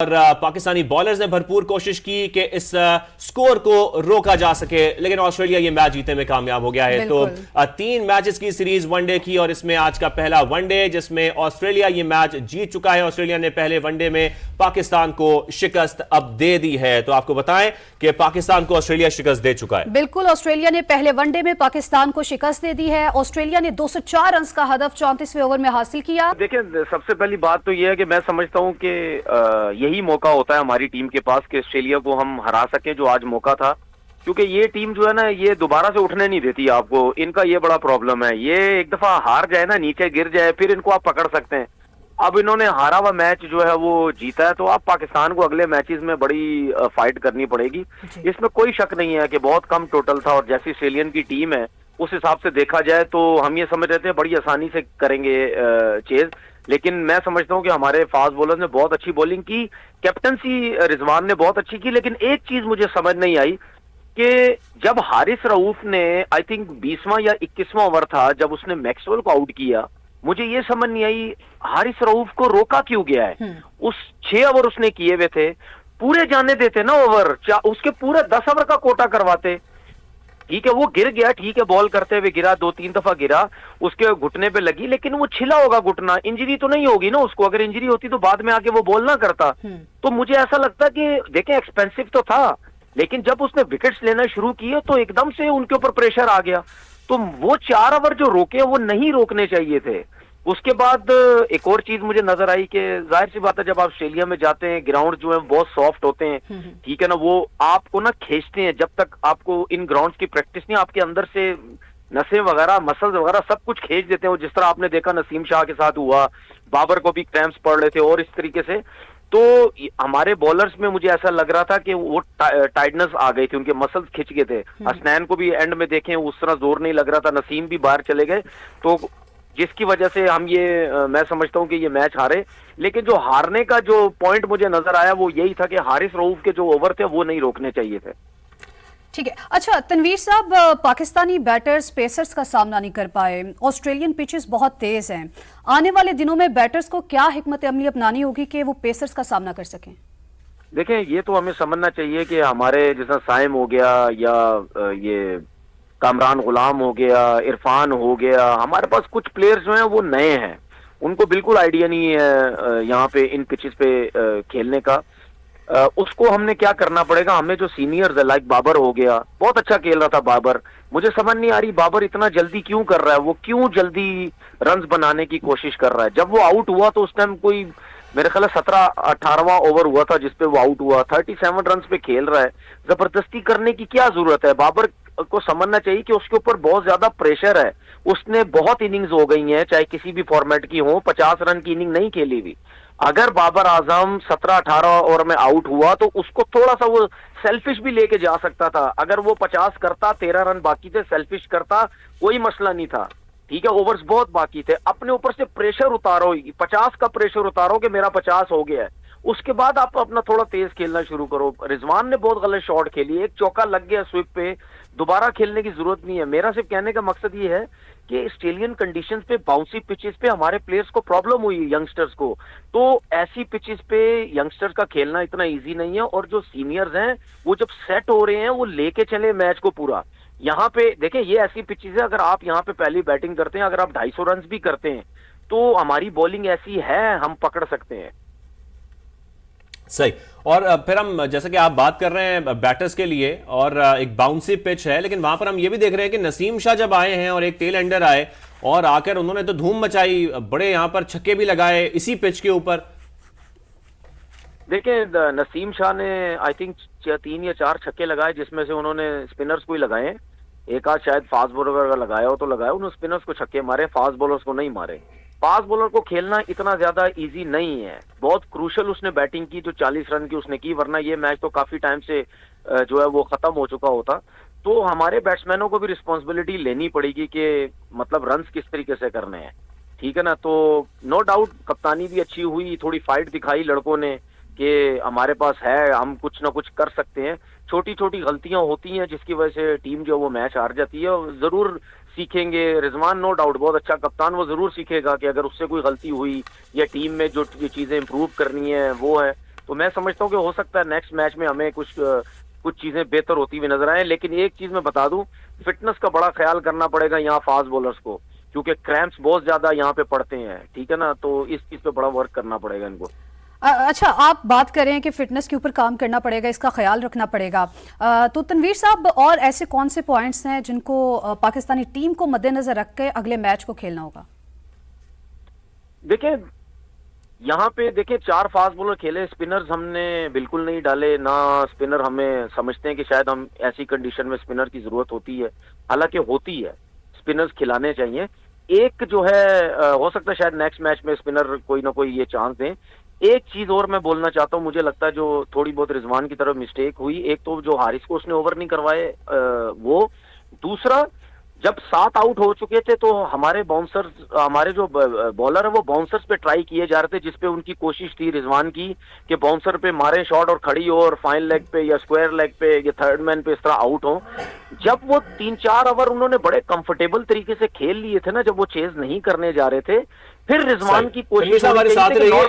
और पाकिस्तानी बॉलर्स ने भरपूर कोशिश की कि इस स्कोर को रोका जा सके, लेकिन ऑस्ट्रेलिया ये मैच जीतने में कामयाब हो गया है। तो 3 मैचेस की सीरीज वनडे की और इसमें आज का पहला वनडे जिसमें ऑस्ट्रेलिया ये मैच जीत चुका है। ऑस्ट्रेलिया ने पहले वनडे में पाकिस्तान को शिकस्त अब दे दी है। तो आपको बताएं कि पाकिस्तान को ऑस्ट्रेलिया शिकस्त दे चुका है। बिल्कुल, ऑस्ट्रेलिया ने पहले वनडे में पाकिस्तान को शिकस्त दे दी है। ऑस्ट्रेलिया ने 204 रन का हदफ 34वें ओवर में हासिल किया। देखिए, सबसे पहली बात तो यह है कि मैं समझता हूं कि यही मौका होता है हमारी टीम के पास कि ऑस्ट्रेलिया को हम हरा सकें, जो आज मौका था। क्योंकि ये टीम जो है ना, ये दोबारा से उठने नहीं देती आपको। इनका ये बड़ा प्रॉब्लम है, ये एक दफा हार जाए ना, नीचे गिर जाए, फिर इनको आप पकड़ सकते हैं। अब इन्होंने हारा हुआ मैच जो है वो जीता है, तो आप पाकिस्तान को अगले मैचेस में बड़ी फाइट करनी पड़ेगी। इसमें कोई शक नहीं है कि बहुत कम टोटल था, और जैसी ऑस्ट्रेलियन की टीम है उस हिसाब से देखा जाए तो हम ये समझ रहे थे बड़ी आसानी से करेंगे चेज। लेकिन मैं समझता हूं कि हमारे फास्ट बॉलर ने बहुत अच्छी बॉलिंग की, कैप्टनसी रिजवान ने बहुत अच्छी की। लेकिन एक चीज मुझे समझ नहीं आई कि जब हारिस रऊफ ने आई थिंक 20वां या 21वां ओवर था, जब उसने मैक्सवेल को आउट किया, मुझे ये समझ नहीं आई हारिस रऊफ को रोका क्यों गया है। उस 6 ओवर उसने किए हुए थे, पूरे जाने देते ना ओवर, उसके पूरे 10 ओवर का कोटा करवाते। ठीक है, वो गिर गया, ठीक है, बॉल करते हुए गिरा, 2-3 दफा गिरा, उसके घुटने पे लगी, लेकिन वो छिला होगा घुटना, इंजरी तो नहीं होगी ना उसको। अगर इंजरी होती तो बाद में आके वो बॉल ना करता। तो मुझे ऐसा लगता कि देखें, एक्सपेंसिव तो था, लेकिन जब उसने विकेट्स लेना शुरू किए तो एकदम से उनके ऊपर प्रेशर आ गया। तो वो 4 ओवर जो रोके वो नहीं रोकने चाहिए थे। उसके बाद एक और चीज मुझे नजर आई कि जाहिर सी बात है, जब आप ऑस्ट्रेलिया में जाते हैं, ग्राउंड जो है बहुत सॉफ्ट होते हैं, ठीक है ना, वो आपको ना खींचते हैं। जब तक आपको इन ग्राउंड्स की प्रैक्टिस नहीं, आपके अंदर से नसें वगैरह, मसल्स वगैरह सब कुछ खींच देते हैं। जिस तरह आपने देखा नसीम शाह के साथ हुआ, बाबर को भी क्रैम्प्स पड़ रहे थे और इस तरीके से। तो हमारे बॉलर्स में मुझे ऐसा लग रहा था कि वो टाइटनेस आ गई थी, उनके मसल्स खिंच गए थे। हसनैन को भी एंड में देखें उस तरह जोर नहीं लग रहा था, नसीम भी बाहर चले गए, तो जिसकी वजह से हम मैं समझता हूं कि ये मैच हारे। लेकिन जो हारने का जो पॉइंट मुझे नजर आया वो यही था कि हारिस रऊफ के जो ओवर थे वो नहीं रोकने चाहिए थे। ठीक है, अच्छा तनवीर साहब, पाकिस्तानी बैटर्स पेसर्स का सामना नहीं कर पाए। ऑस्ट्रेलियन पिचेस बहुत तेज हैं। आने वाले दिनों में बैटर्स को क्या हिकमत अमली अपनानी होगी कि वो पेसर्स का सामना कर सकें? देखें, ये तो हमें समझना चाहिए कि हमारे जैसा साइम हो गया या ये कामरान गुलाम हो गया, इरफान हो गया, हमारे पास कुछ प्लेयर्स जो हैं वो नए हैं, उनको बिल्कुल आइडिया नहीं है यहाँ पे इन पिचेस पे खेलने का। उसको हमने क्या करना पड़ेगा, हमें जो सीनियर्स है लाइक बाबर हो गया, बहुत अच्छा खेल रहा था बाबर। मुझे समझ नहीं आ रही बाबर इतना जल्दी क्यों कर रहा है, वो क्यों जल्दी रन्स बनाने की कोशिश कर रहा है। जब वो आउट हुआ तो उस टाइम कोई मेरे ख्याल 17-18वां ओवर हुआ था जिसपे वो आउट हुआ। 37 रन पे खेल रहा है, जबरदस्ती करने की क्या जरूरत है। बाबर को समझना चाहिए कि उसके ऊपर बहुत ज्यादा प्रेशर है। उसने बहुत इनिंग्स हो गई हैं, चाहे किसी भी फॉर्मेट की हो, 50 रन की इनिंग नहीं खेली हुई। अगर बाबर आजम 17-18 ओवर में आउट हुआ तो उसको थोड़ा सा वो सेल्फिश भी लेके जा सकता था। अगर वो 50 करता, 13 रन बाकी थे, सेल्फिश करता, कोई मसला नहीं था। ठीक है, ओवर्स बहुत बाकी थे, अपने ऊपर से प्रेशर उतारो, 50 का प्रेशर उतारो कि मेरा 50 हो गया है, उसके बाद आप अपना थोड़ा तेज खेलना शुरू करो। रिजवान ने बहुत गलत शॉट खेली, एक चौका लग गया स्विप पे, दोबारा खेलने की जरूरत नहीं है। मेरा सिर्फ कहने का मकसद ये है कि ऑस्ट्रेलियन कंडीशंस पे, बाउंसी पिचेस पे हमारे प्लेयर्स को प्रॉब्लम हुई, यंगस्टर्स को। तो ऐसी पिचेस पे यंगस्टर्स का खेलना इतना इजी नहीं है, और जो सीनियर्स हैं वो जब सेट हो रहे हैं वो लेके चले मैच को पूरा। यहाँ पे देखें, ये ऐसी पिचेस है, अगर आप यहाँ पे पहली बैटिंग करते हैं, अगर आप 250 रन भी करते हैं तो हमारी बॉलिंग ऐसी है, हम पकड़ सकते हैं। सही। और फिर हम, जैसा कि आप बात कर रहे हैं बैटर्स के लिए, और एक बाउंसी पिच है, लेकिन वहां पर हम ये भी देख रहे हैं कि नसीम शाह जब आए हैं और एक टेल एंडर आए और आकर उन्होंने तो धूम मचाई, बड़े यहां पर छक्के भी लगाए इसी पिच के ऊपर। देखिए, नसीम शाह ने आई थिंक 3 या 4 छक्के लगाए, जिसमें से उन्होंने स्पिनर्स को ही लगाए। एक आध शायद फास्ट बॉलर का लगाया हो तो लगाया, उन्होंने स्पिनर्स को छक्के मारे, फास्ट बॉलर्स को नहीं मारे। फास्ट बॉलर को खेलना इतना ज्यादा इजी नहीं है, बहुत क्रूशल उसने बैटिंग की जो 40 रन की उसने की, वरना ये मैच तो काफी टाइम से जो है वो खत्म हो चुका होता। तो हमारे बैट्समैनों को भी रिस्पॉन्सिबिलिटी लेनी पड़ेगी कि मतलब रन्स किस तरीके से करने हैं, ठीक है ना। तो नो डाउट कप्तानी भी अच्छी हुई, थोड़ी फाइट दिखाई लड़कों ने कि हमारे पास है, हम कुछ ना कुछ कर सकते हैं। छोटी छोटी गलतियां होती हैं जिसकी वजह से टीम जो वो मैच हार जाती है, जरूर सीखेंगे। रिजवान नो डाउट बहुत अच्छा कप्तान, वो जरूर सीखेगा कि अगर उससे कोई गलती हुई या टीम में जो ये चीजें इंप्रूव करनी है वो है। तो मैं समझता हूँ कि हो सकता है नेक्स्ट मैच में हमें कुछ चीजें बेहतर होती हुई नजर आए। लेकिन एक चीज मैं बता दूं, फिटनेस का बड़ा ख्याल करना पड़ेगा यहाँ फास्ट बॉलर्स को, क्योंकि क्रैम्प्स बहुत ज्यादा यहाँ पे पड़ते हैं, ठीक है ना, तो इस चीज पे बड़ा वर्क करना पड़ेगा इनको। अच्छा, आप बात कर रहे हैं कि फिटनेस के ऊपर काम करना पड़ेगा, इसका ख्याल रखना पड़ेगा, तो तनवीर साहब और ऐसे कौन से पॉइंट्स हैं जिनको पाकिस्तानी टीम को मद्देनजर रख के अगले मैच को खेलना होगा? देखिए यहाँ पे देखिए 4 फास्ट बॉलर खेले, स्पिनर्स हमने बिल्कुल नहीं डाले ना, स्पिनर हमें समझते हैं कि शायद हम ऐसी कंडीशन में स्पिनर की जरूरत होती है, हालांकि होती है, स्पिनर्स खिलाने चाहिए। एक जो है हो सकता है शायद नेक्स्ट मैच में स्पिनर कोई ना कोई ये चांस दें। एक चीज और मैं बोलना चाहता हूँ, मुझे लगता है जो थोड़ी बहुत रिजवान की तरफ मिस्टेक हुई, एक तो जो हारिस को उसने ओवर नहीं करवाए वो, दूसरा जब 7 आउट हो चुके थे तो हमारे बाउंसर्स, हमारे जो बॉलर है वो बाउंसर्स पे ट्राई किए जा रहे थे, जिसपे उनकी कोशिश थी रिजवान की कि बाउंसर पे मारे शॉट और खड़ी हो और फाइन लेग पे या स्क्वायर लेग पे या थर्ड मैन पे इस तरह आउट हो। जब वो 3-4 ओवर उन्होंने बड़े कंफर्टेबल तरीके से खेल लिए थे ना, जब वो चेज नहीं करने जा रहे थे, फिर रिजवान की कोशिश हमारे साथ रहिए।